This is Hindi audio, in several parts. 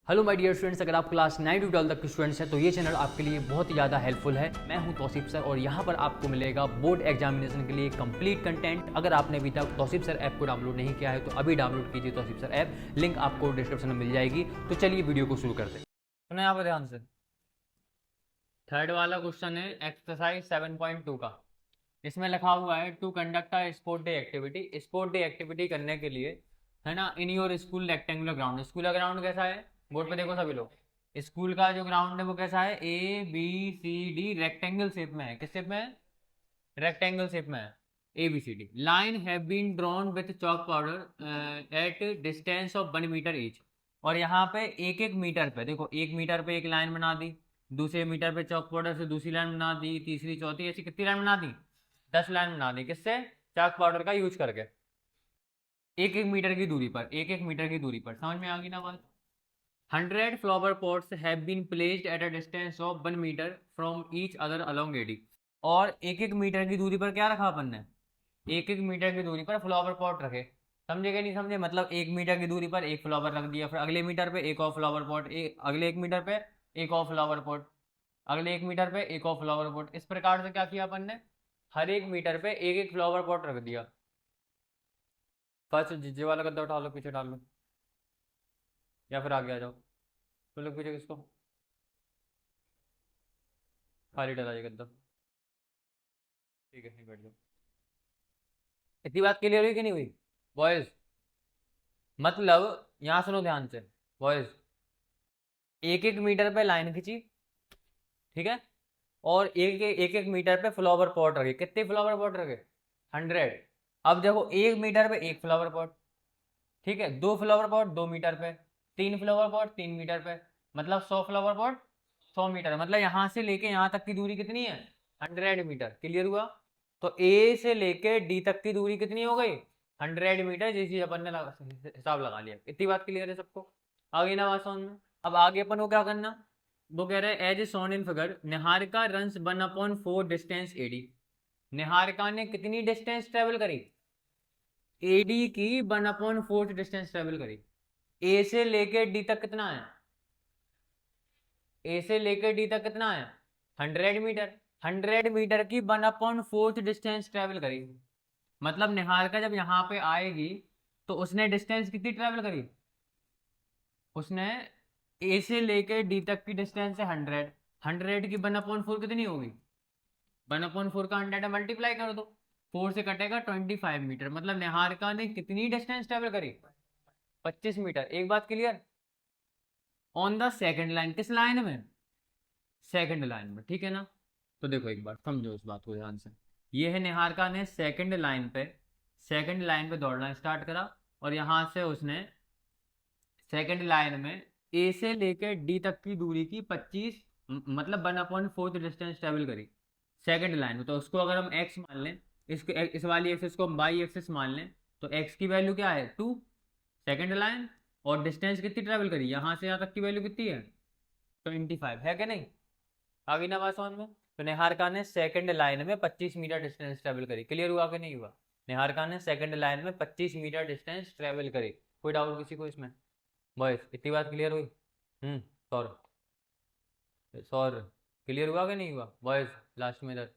हेलो माय डियर स्टूडेंट्स, अगर आप क्लास 9 टू 12 तक के स्टूडेंट्स हैं तो ये चैनल आपके लिए बहुत ही ज़्यादा हेल्पफुल है। मैं हूं तौसीफ सर और यहाँ पर आपको मिलेगा बोर्ड एग्जामिनेशन के लिए कंप्लीट कंटेंट। अगर आपने अभी तक तौसीफ सर ऐप को डाउनलोड नहीं किया है तो अभी डाउनलोड कीजिए तौसीफ सर ऐप, लिंक आपको डिस्क्रिप्शन में मिल जाएगी। तो चलिए वीडियो को शुरू करते हैं। सुनो यहाँ पर ध्यान से, थर्ड वाला क्वेश्चन है एक्सरसाइज 7.2 का। इसमें लिखा हुआ है to conduct a sport day activity. Sport day activity करने के लिए, है ना, in your school rectangular ground. School का ग्राउंड कैसा है? बोर्ड पे देखो सभी लोग। स्कूल का जो ग्राउंड है वो कैसा है? ABCD रेक्टेंगल शेप में है। किस शेप में है? रेक्टेंगल शेप में है। ABCD line have been drawn with chalk powder at distance of 1 metre each. और यहाँ पे एक एक मीटर पे देखो, 1 मीटर पे एक लाइन बना दी, दूसरे मीटर पे चॉक पाउडर से दूसरी लाइन बना दी, तीसरी चौथी, ऐसी कितनी लाइन बना दी? 10 लाइन बना दी। किससे? चॉक पाउडर का यूज करके। एक एक मीटर की दूरी पर, एक एक मीटर की दूरी पर। समझ में आ गई ना बात? 100 flower pots have been placed at a distance of 1 metre from each other along AD। और एक एक मीटर की दूरी पर क्या रखा अपन ने? एक एक मीटर की दूरी पर फ्लावर पॉट रखे। समझे कि नहीं समझे? मतलब 1 मीटर की दूरी पर एक फ्लावर रख दिया, फिर अगले मीटर पे एक और फ्लावर पॉट, अगले 1 मीटर पे एक और फ्लावर पॉट, अगले 1 मीटर पे एक और फ्लावर पॉट। इस प्रकार से क्या किया अपन ने? हर एक मीटर पे एक एक फ्लावर पॉट रख दिया। फर्स्ट जीजे वाला गद्दा उठा लो, पीछे डाल लो, या फिर आगे आ जाओ। तुम लोग पीछे किसको? खाली डला ये गद्दा। ठीक है, बैठ जाओ। इतनी बात क्लियर हुई कि नहीं हुई बॉयज? मतलब यहाँ सुनो ध्यान से बॉयज, एक एक मीटर पे लाइन खींची, ठीक है, और एक मीटर पे फ्लावर पॉट रखे। कितने फ्लावर पॉट रखे? 100। अब देखो, 1 मीटर पे एक फ्लावर पॉट, ठीक है, 2 फ्लावर पॉट 2 मीटर पे, 3 फ्लावर पॉट 3 मीटर पे, मतलब 100 फ्लावर पॉट 100 मीटर। मतलब यहाँ से लेके यहाँ तक की दूरी कितनी है? 100 मीटर। क्लियर हुआ? तो A से लेके D तक की दूरी कितनी हो गई? 100 मीटर। जैसी अपन ने हिसाब लगा लिया। इतनी बात क्लियर है सबको? आगे ना बात समझ में? अब आगे अपन को क्या करना? वो कह रहे हैं as a shown in figure Niharika runs 1/4 distance AD। Niharika ने कितनी डिस्टेंस ट्रेवल करी? AD की 1/4 डिस्टेंस ट्रेवल करी। A से लेके D तक कितना है? A से लेकर D तक कितना है? 100 मीटर। 100 मीटर की 1/4 डिस्टेंस ट्रेवल करी। मतलब निहारिका जब यहाँ पे आएगी तो उसने डिस्टेंस कितनी ट्रेवल करी? उसने A से लेकर D तक की डिस्टेंस है 100। 100 की 1/4 कितनी होगी? 1/4 का 100 मल्टीप्लाई कर दो, 4 से कटेगा 25 मीटर। मतलब निहारिका ने कितनी डिस्टेंस ट्रेवल करी? 25 मीटर। एक बात clear? On the second line. किस लाइन में? सेकंड लाइन में, ठीक है ना? तो देखो एक बार समझो इस बात को ध्यान से। ये है निहारिका ने सेकंड लाइन पे दौड़ना स्टार्ट करा, और यहाँ से उसने सेकंड लाइन में A से लेकर D तक की दूरी की 25, मतलब 1/4 डिस्टेंस ट्रेवल करी सेकंड लाइन में। तो उसको अगर हम x मान लें, इसको इस वाली एक्सिस को हम बाई एक्सिस मान लें, तो x की वैल्यू क्या है? 2 सेकंड लाइन। और डिस्टेंस कितनी ट्रेवल करी यहाँ से यहाँ तक की वैल्यू कितनी है? 25 है कि नहीं? आगे ना बात समझ में? तो निहारिका ने सेकंड लाइन में 25 मीटर डिस्टेंस ट्रेवल करी। क्लियर हुआ कि नहीं हुआ? निहारिका ने सेकंड लाइन में 25 मीटर डिस्टेंस ट्रेवल करी। कोई डाउट किसी को इसमें? बॉयस इतनी बात क्लियर हुई? सॉरी सॉरी, क्लियर हुआ कि नहीं हुआ बॉयज? लास्ट में इधर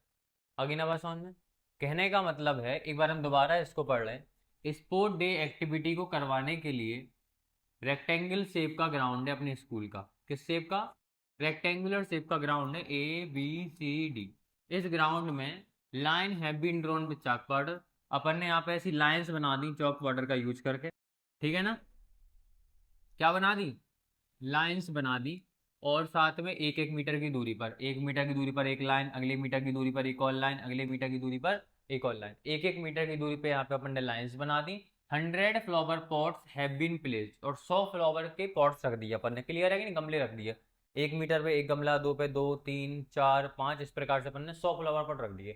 आगे ना बात समझ में? कहने का मतलब है, एक बार हम दोबारा इसको पढ़ लें। स्पोर्ट डे एक्टिविटी को करवाने के लिए रेक्टेंगल शेप का ग्राउंड है अपने स्कूल का। किस शेप का? रेक्टेंगुलर शेप का ग्राउंड है ABCD। इस ग्राउंड में line have been drawn with chalk powder. अपन ने यहाँ पे ऐसी लाइंस बना दी चॉक पाउडर का यूज करके, ठीक है ना? क्या बना दी? लाइंस बना दी। और साथ में एक एक मीटर की दूरी पर, 1 मीटर की दूरी पर एक लाइन, अगले मीटर की दूरी पर एक और लाइन, अगले मीटर की दूरी पर एक और लाइन, एक एक मीटर की दूरी पे यहाँ पे अपन ने लाइंस बना दी। 100 flower pots have been placed. और 100 फ्लावर के पॉट्स रख दिए अपन ने। क्लियर है कि नहीं? गमले रख दिए, 1 मीटर पे एक गमला, 2 पे 2, 3, 4, 5, इस प्रकार से अपन ने 100 फ्लावर पॉट रख दिए।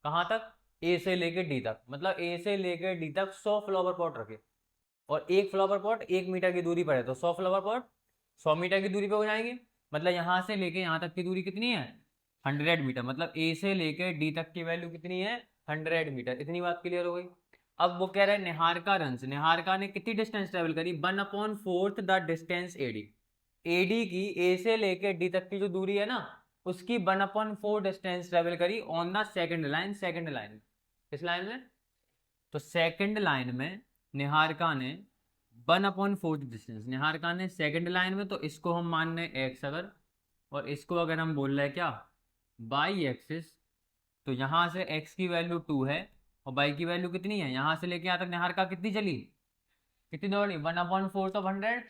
कहाँ तक? A से लेके D तक। मतलब A से लेके D तक 100 फ्लावर पॉट रखे। और एक फ्लावर पॉट 1 मीटर की दूरी पर है, तो 100 फ्लावर पॉट 100 मीटर की दूरी पे हो जाएंगे। मतलब यहाँ से लेके यहाँ तक की दूरी कितनी है? 100 मीटर। मतलब A से लेके D तक की वैल्यू कितनी है? 100 मीटर। इतनी बात क्लियर हो गई? अब वो कह रहे हैं निहारिका रन्स, निहारिका ने कितनी डिस्टेंस ट्रेवल करी? 1/4 द डिस्टेंस AD। एडी की ए से लेके डी तक की जो दूरी है ना, उसकी 1/4 डिस्टेंस ट्रेवल करी on the second line. Second line किस लाइन में? तो सेकंड लाइन में निहारिका ने 1/4 डिस्टेंस, निहारिका ने सेकंड लाइन में, तो इसको हम मान रहे हैं एक्स अगर, और इसको अगर हम बोल रहे हैं क्या, बाई एक्सिस, तो यहाँ से x की वैल्यू 2 है और y की वैल्यू कितनी है, यहाँ से लेके यहाँ तक निहारिका कितनी चली, कितनी दौड़ी, 1/4 ऑफ 100,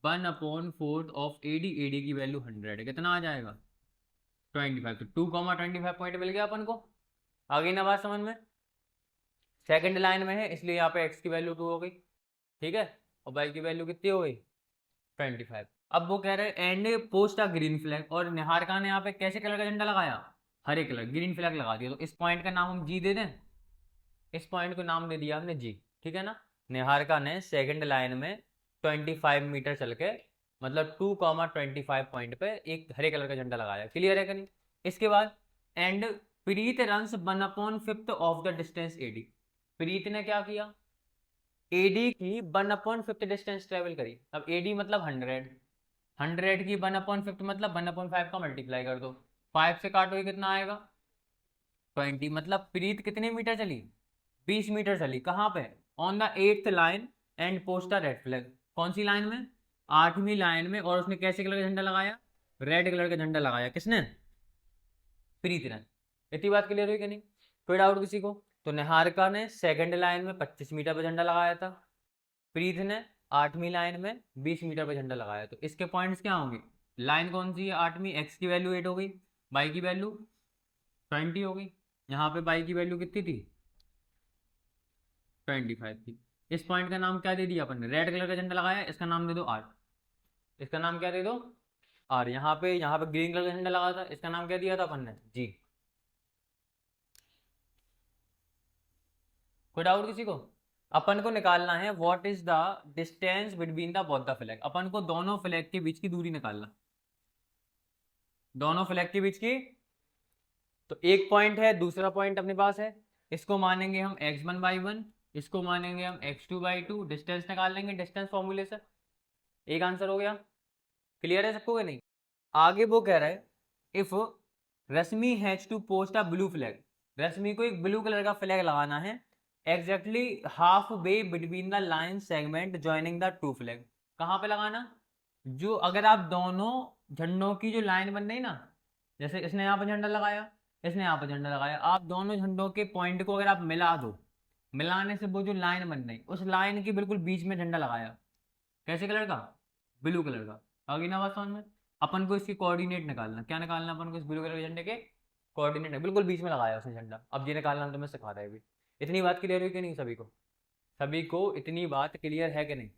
1/4 ऑफ एडी, एडी की वैल्यू 100 है, कितना आ जाएगा 25। तो 2,25 पॉइंट मिल गया अपन को। आ गई ना बात समझ में? सेकंड लाइन में है इसलिए यहाँ पे x की वैल्यू 2 हो गई, ठीक है, और y की वैल्यू कितनी हो गई 25। अब वो कह रहे हैं and post a green flag, और निहारिका ने यहाँ पे कैसे कलर का झंडा लगाया, हरे कलर, ग्रीन फ्लैग लगा दिया। तो इस पॉइंट का नाम हम जी दे दें, इस पॉइंट को नाम दे दिया हमने जी, ठीक है ना। निहारिका ने सेकंड लाइन में 25 मीटर चल के, मतलब 2,25 पॉइंट पे एक हरे कलर का झंडा लगाया। क्लियर है कि नहीं? इसके बाद and Preet runs 1/5 of the distance AD, Preet ने क्या किया, एडी की 1/5 डिस्टेंस ट्रेवल करी। अब एडी मतलब 100 की 1/5 मतलब 1/5 का मल्टीप्लाई कर दो, 5 से काटोगे कितना आएगा 20, मतलब प्रीत कितने मीटर चली, 20 मीटर चली। कहाँ पे? On the 8th line and post the red flag, कौन सी लाइन में, 8वीं लाइन में, और उसने कैसे कलर का झंडा लगाया, रेड कलर का झंडा लगाया। किसने? प्रीत ने। इतनी बात क्लियर हुई कि नहीं? कोई डाउट किसी को? तो निहारिका ने सेकंड लाइन में 25 मीटर पर झंडा लगाया था, प्रीत ने 8वीं लाइन में 20 मीटर पर झंडा लगाया। तो इसके पॉइंट्स क्या होंगे, लाइन कौन सी है 8वीं, एक्स की वैल्यू 8 हो गई, वाई की वैल्यू 20 हो गई, यहाँ पे वाई की वैल्यू कितनी थी 25 थी। इस पॉइंट का नाम क्या दे दिया अपन ने, रेड कलर का झंडा लगाया, इसका नाम दे दो आर, इसका नाम क्या दे दो आर। यहाँ पे ग्रीन कलर का झंडा लगा था, इसका नाम क्या दिया था अपन ने, जी। कोई डाउट किसी को? अपन को निकालना है what is the distance between the both the flag, अपन को दोनों फ्लैग के बीच की दूरी निकालना, दोनों फ्लैग के बीच की। तो एक पॉइंट है, दूसरा पॉइंट अपने पास है, इसको मानेंगे हम x1/1, इसको मानेंगे हम x2/2, डिस्टेंस निकाल लेंगे डिस्टेंस फॉर्मूले से। एक आंसर हो गया। क्लियर है सबको कि नहीं? आगे वो कह रहा है if Rashmi has to post a blue flag, Rashmi को एक ब्लू कलर का फ्लैग लगाना है exactly half way between the line segment joining the two flag. कहाँ पे लगाना, जो अगर आप दोनों झंडों की जो लाइन बन रही ना, जैसे इसने यहाँ पर झंडा लगाया, इसने यहाँ पर झंडा लगाया, आप दोनों झंडों के पॉइंट को अगर आप मिला दो, मिलाने से वो जो लाइन बन रही उस लाइन के बिल्कुल बीच में झंडा लगाया, कैसे कलर का, ब्लू कलर का। आगे ना बात समझ में? अपन को इसकी कोऑर्डिनेट निकालना, क्या निकालना अपन को, इस ब्लू कलर के झंडे के कोऑर्डिनेट, बिल्कुल बीच में लगाया उसने झंडा। अब ये निकालना तो मैं सिखा रहा है अभी। इतनी बात क्लियर हुई कि नहीं सभी को? सभी को इतनी बात क्लियर है कि नहीं?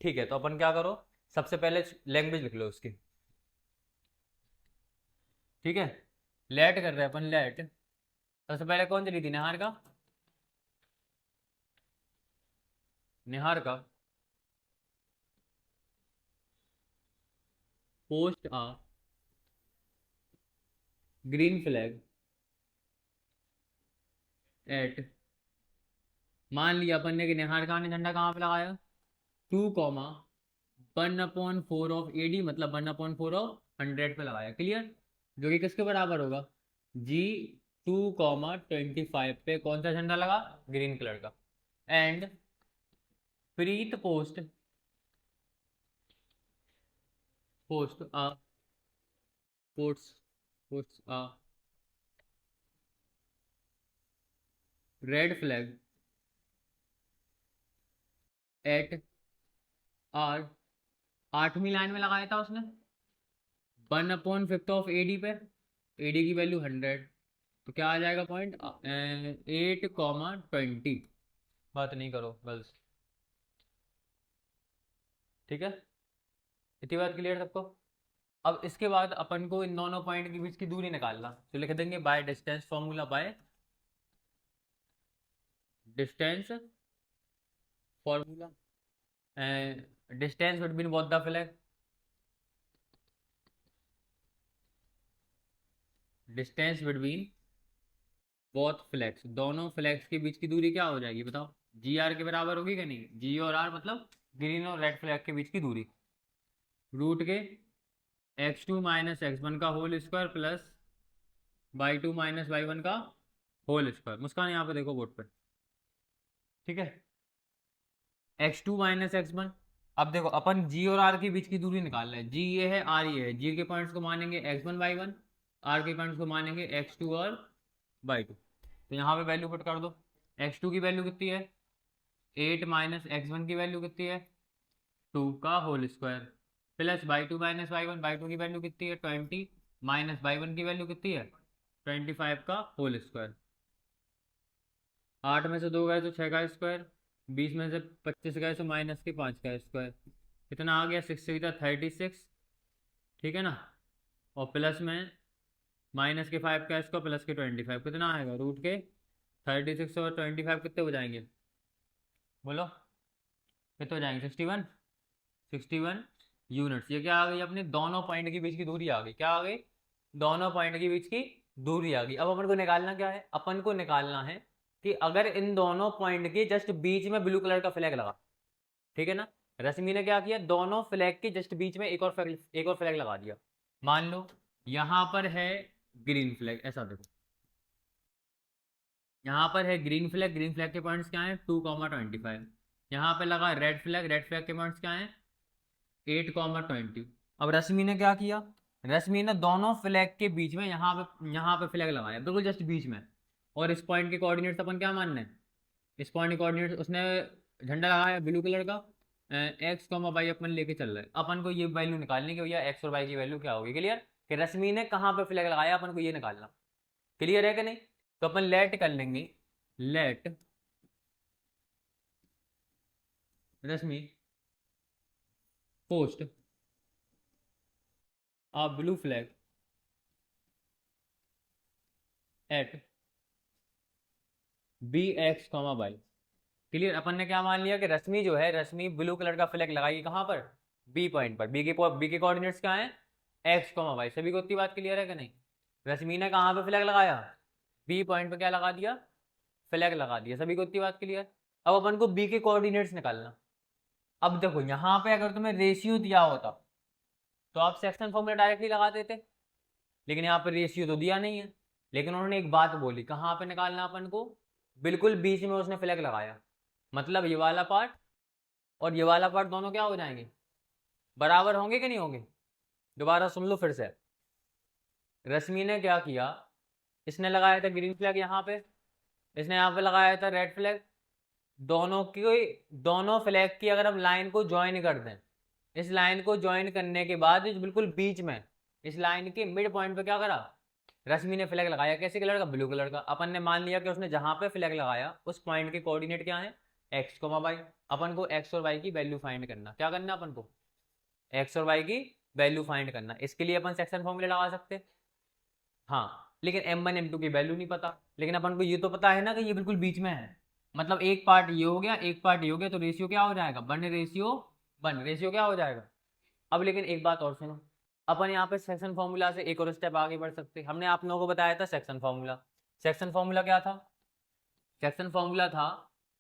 ठीक है, तो अपन क्या करो, सबसे पहले लैंग्वेज लिख लो उसकी, ठीक है। लेट कर रहे हैं अपन, लेट। सबसे पहले कौन चली थी, निहारिका, निहारिका पोस्ट आ ग्रीन फ्लैग एट, मान लिया अपन ने कि निहारिका ने झंडा कहाँ पे लगाया, 2,1/4 ऑफ एडी, मतलब 1/4 ऑफ 100 पे लगाया। क्लियर? जो कि किसके बराबर होगा, जी 2,25 पे कौन सा झंडा लगा, ग्रीन कलर का। And Preet post post a post post a red flag at R, 8वीं लाइन में लगाया था उसने 1/5 ऑफ एडी पे, एडी की वैल्यू 100, तो क्या आ जाएगा पॉइंट 8,20। बात नहीं करो गर्ल्स, ठीक है। इतनी बात क्लियर सबको? अब इसके बाद अपन को इन दोनों पॉइंट के बीच की दूरी निकालना, तो लिख देंगे by distance formula, by distance formula, distance between both the flag, distance between both flags, दोनों फ्लैग्स के बीच की दूरी क्या हो जाएगी बताओ, जी आर के बराबर होगी कि नहीं, जी और आर मतलब ग्रीन और रेड फ्लैग के बीच की दूरी। रूट के x2 माइनस x1 का whole square plus y2 minus y1 का होल स्क्वायर। मुस्कान यहाँ पे देखो बोर्ड पे, ठीक है। x2 माइनस x1, अब देखो अपन g और r के बीच की दूरी निकाल रहे हैं, g ये है, r ये है। g के पॉइंट्स को मानेंगे x1 y1, r के पॉइंट्स को मानेंगे x2 और y2। तो यहाँ पे वैल्यू पुट कर दो। x2 की वैल्यू कितनी है 8 माइनस x1 की वैल्यू कितनी है 2 का whole square plus y2 minus y1, y2 की वैल्यू कितनी है 20 माइनस y1 की वैल्यू कितनी है 25 का होल स्क्वायर। 8 में से 2 गए तो 6 का स्क्वायर, 20 में से 25 गए तो माइनस के 5 का स्क्वायर। कितना आ गया 6 से 36, ठीक है ना। और प्लस में माइनस के 5 का स्क्वायर प्लस के 25, कितना आएगा रूट के 36 और 25 कितने हो जाएंगे, बोलो कितने हो जाएंगे 61, 61 यूनिट्स। ये क्या आ गई अपने दोनों पॉइंट के बीच की दूरी आ गई, क्या आ गई, दोनों पॉइंट के बीच की दूरी आ गई। अब अपन को निकालना क्या है, अपन को निकालना है कि अगर इन दोनों पॉइंट के जस्ट बीच में ब्लू कलर का फ्लैग लगा, ठीक है ना। रश्मि ने क्या किया, दोनों फ्लैग के जस्ट बीच में एक और फ्लैग लगा दिया। मान लो यहां पर है ग्रीन फ्लैग, ऐसा देखो यहाँ पर है ग्रीन फ्लैग, ग्रीन फ्लैग के पॉइंट्स क्या हैं 2,25। यहाँ पे लगा रेड फ्लैग, रेड फ्लैग के पॉइंट्स क्या हैं 8,20। अब रश्मि ने क्या किया, रश्मि ने दोनों फ्लैग के बीच में यहाँ पे फ्लैग लगाया बिल्कुल जस्ट बीच में। और इस पॉइंट के कोऑर्डिनेट्स अपन क्या मानने हैं, इस पॉइंट के कोऑर्डिनेट्स उसने झंडा लगाया ब्लू कलर का, एक्स कॉमा वाई अपन लेके चल रहे हैं। अपन को ये वैल्यू निकालनी कि भैया एक्स और वाई की वैल्यू क्या होगी। क्लियर कि रश्मि ने कहाँ पे फ्लैग लगाया, अपन को ये निकालना। क्लियर है कि नहीं। तो अपन लेट कर लेंगे, let Rashmi post a blue flag at bx, y। Clear. अपन ने क्या मान लिया कि रश्मि जो है, रश्मि ब्लू कलर का फ्लैग लगाएगी कहाँ पर, बी पॉइंट पर। बी के कोऑर्डिनेट्स कहाँ हैं एक्स, वाई। सभी को इतनी बात क्लियर है कि नहीं। रश्मि ने कहाँ पे फ्लैग लगाया, बी पॉइंट पर क्या लगा दिया, फ्लैग लगा दिया। सभी को इतनी बात क्लियर। अब अपन को बी के कोऑर्डिनेट्स निकालना। अब देखो यहाँ पे अगर तुम्हें रेशियो दिया होता तो आप सेक्शन फॉर्मूला डायरेक्टली लगा देते, लेकिन यहाँ पर रेशियो तो दिया नहीं है। लेकिन उन्होंने एक बात बोली, कहाँ पे निकालना अपन को, बिल्कुल बीच में उसने फ्लैग लगाया। मतलब ये वाला पार्ट और ये वाला पार्ट दोनों क्या हो जाएंगे, बराबर होंगे कि नहीं होंगे। दोबारा सुन लो फिर से। रश्मि ने क्या किया, इसने लगाया था ग्रीन फ्लैग यहाँ पे, इसने यहाँ पे लगाया था रेड फ्लैग। दोनों फ्लैग की अगर हम लाइन को ज्वाइन कर दें, इस लाइन को ज्वाइन करने के बाद बिल्कुल बीच में इस लाइन के मिड पॉइंट पे क्या करा, रश्मि ने फ्लैग लगाया। कैसे कलर का, ब्लू कलर का। अपन ने मान लिया कि उसने जहां पे फ्लैग लगाया उस पॉइंट के कोऑर्डिनेट क्या है एक्स, वाई। अपन को एक्स और वाई की वैल्यू फाइंड करना। क्या करना अपन को, एक्स और वाई की वैल्यू फाइंड करना। इसके लिए अपन सेक्शन फॉर्मूला लगा सकते, हाँ। लेकिन M1 M2 की वैल्यू नहीं पता। लेकिन अपन को ये तो पता है ना कि ये बिल्कुल बीच में है। मतलब एक पार्ट ये हो गया, एक पार्ट ये हो गया, तो रेशियो क्या हो जाएगा, 1:1। रेशियो क्या हो जाएगा। अब लेकिन एक बात और सुनो, अपन यहाँ पे सेक्शन फॉर्मूला से एक और स्टेप आगे बढ़ सकते। हमने आप लोगों को बताया था सेक्शन फॉर्मूला। सेक्शन फॉर्मूला क्या था, सेक्शन फॉर्मूला था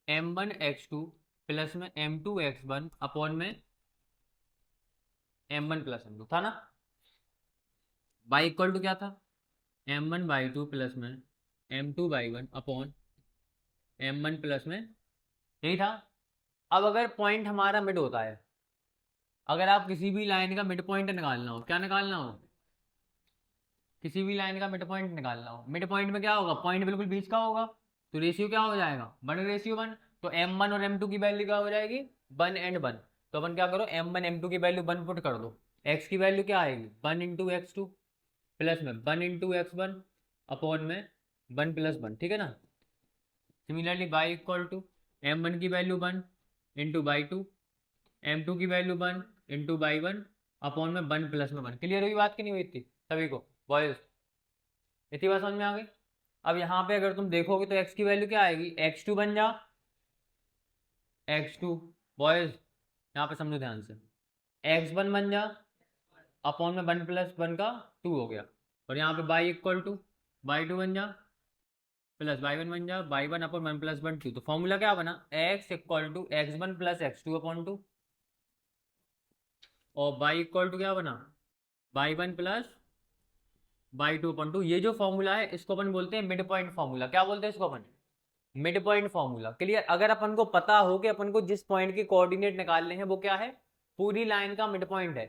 M1x2 प्लस में M2x1 अपॉन में M1 प्लस M2 था ना। y इक्वल टू क्या था, M1y2 प्लस में M2y1 अपॉन M1 प्लस में, यही था। अब अगर पॉइंट हमारा मिड होता है, अगर आप किसी भी लाइन का मिड पॉइंट निकालना हो, क्या निकालना हो, किसी भी लाइन का मिड पॉइंट निकालना हो, मिड पॉइंट में क्या होगा, पॉइंट बिल्कुल बीच का होगा, तो रेशियो क्या हो जाएगा 1:1। तो M1 और M2 की वैल्यू क्या हो जाएगी 1 and 1। तो अपन क्या करो, M1 M2 की वैल्यू 1 पुट कर दो। x की वैल्यू क्या आएगी 1 इंटू x2 प्लस में 1 इंटू x1 अपॉन में 1 प्लस 1, ठीक है ना। Similarly y equal to M1 की वैल्यू 1 इंटू y2, M2 की वैल्यू 1 इंटू y1 अपॉन में 1 प्लस में 1। क्लियर हुई बात कि नहीं हुई थी सभी को, बॉयज इतनी बात समझ में आ गई। अब यहाँ पे अगर तुम देखोगे तो x की वैल्यू क्या आएगी, x2 बन जा, x2 बॉयज यहाँ पे समझो ध्यान से, x1 बन जा अपॉन में 1 प्लस 1 का 2 हो गया। और यहाँ पे y इक्वल टू y2 बन जा प्लस y1 बन जा, y1 अपॉन 1 प्लस 1 2। तो फॉर्मूला क्या बना, x equal to x1 plus x2 upon 2। और बाई इक्वल टू क्या बना, y one plus y two upon two. ये जो फॉर्मूला है इसको अपन बोलते हैं मिड पॉइंट फॉर्मूला। क्या बोलते हैं इसको अपन, मिड पॉइंट फॉर्मूला। क्लियर। अगर अपन को पता हो कि अपन को जिस पॉइंट के कोऑर्डिनेट निकालने हैं वो क्या है, पूरी लाइन का मिड पॉइंट है,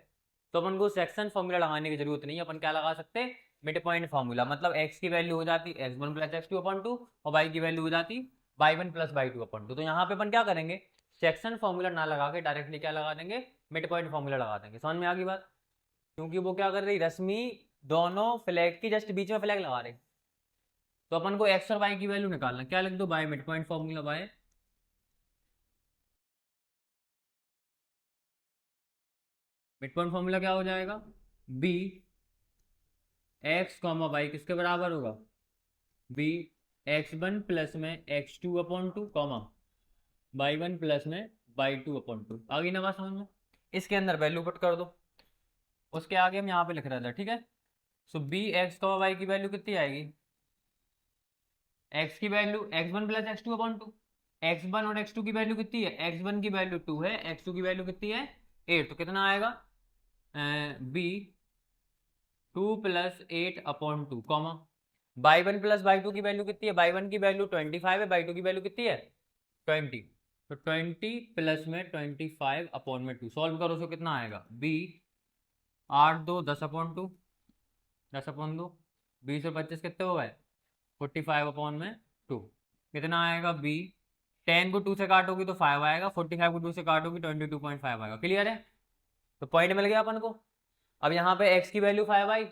तो अपन को सेक्शन फॉर्मूला लगाने की जरूरत नहीं है। अपन क्या लगा सकते हैं, मिड पॉइंट फॉर्मूला। मतलब एक्स की वैल्यू हो जाती x one plus x two upon two, और वाई की वैल्यू हो जाती y one plus y two upon two. तो यहाँ पे अपन क्या करेंगे, सेक्शन फॉर्मूला ना लगा के डायरेक्टली क्या लगा देंगे, मिड पॉइंट फॉर्मूला लगा देंगे। समझ में आ गई बात। क्योंकि वो क्या कर रही, रश्मि दोनों फ्लैग की जस्ट बीच में फ्लैग लगा रही। तो अपन को एक्स और वाई की वैल्यू निकालना, क्या लिख दो, by mid point formula, by mid point formula क्या हो जाएगा, बी एक्स कॉमा वाई किसके बराबर होगा, बी एक्स वन प्लस में x two upon two comma y one plus में बाई टू अपॉन टू। आगे ना बात समझ में। इसके अंदर वैल्यू पुट कर दो, उसके आगे हम यहाँ पे लिख रहे थे, ठीक है। So B x comma y की वैल्यू कितनी आएगी, एक्स की value x one plus x two upon two. X one और एक्स टू की वैल्यू कितनी है, एक्स वन की वैल्यू टू है, एक्स टू की वैल्यू कितनी है 8। तो कितना आएगा, B two plus eight upon two comma y one plus y two की वैल्यू कितनी है, बाई वन की वैल्यू 25 है, बाई टू की वैल्यू कितनी है 20। तो 20 प्लस में 25 अपॉन में टू, सॉल्व करो तो कितना आएगा, बी 8 2 10 अपॉन टू, 10 अपॉन दो 20 और 25 कितने हो गए 45 अपॉन में टू। कितना आएगा बी, 10 को 2 से काटोगी तो 5 आएगा, 45 को 2 से काटोगी 22.5 आएगा। क्लियर है। तो पॉइंट मिल गया अपन को। अब यहाँ पे x की वैल्यू 5 आई,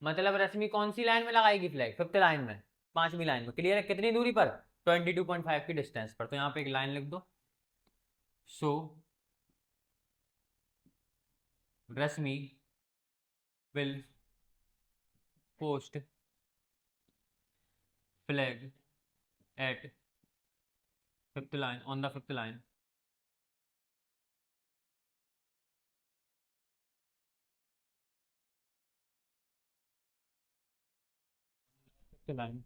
मतलब रश्मि कौन सी लाइन में लगाएगी फ्लैग, फिफ्थ लाइन में, पांचवी लाइन में। क्लियर है। कितनी दूरी पर, 22.5 की डिस्टेंस पर। तो यहाँ पे एक लाइन लिख दो, so Rashmi will post flag at fifth line, on the fifth line, fifth line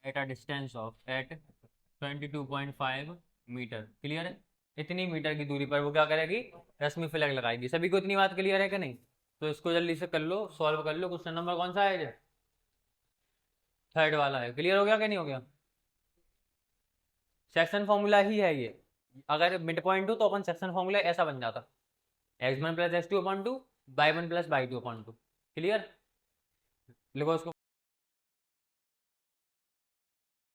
at a distance of at 22.5 metre. Clear है। इतनी मीटर की दूरी पर वो क्या करेगी, रश्मि फ्लैग लगाएगी। सभी को इतनी बात क्लियर है कि नहीं। तो इसको जल्दी से कर लो, सॉल्व कर लो। क्वेश्चन नंबर कौन सा है ये, थर्ड वाला है। क्लियर हो गया कि नहीं हो गया। सेक्शन फॉर्मूला ही है ये। अगर मिड पॉइंट हो तो अपन सेक्शन फॉर्मूला ऐसा बन जाता, x one plus x two upon to, by one plus y to upon to. Clear. लिखो इसको।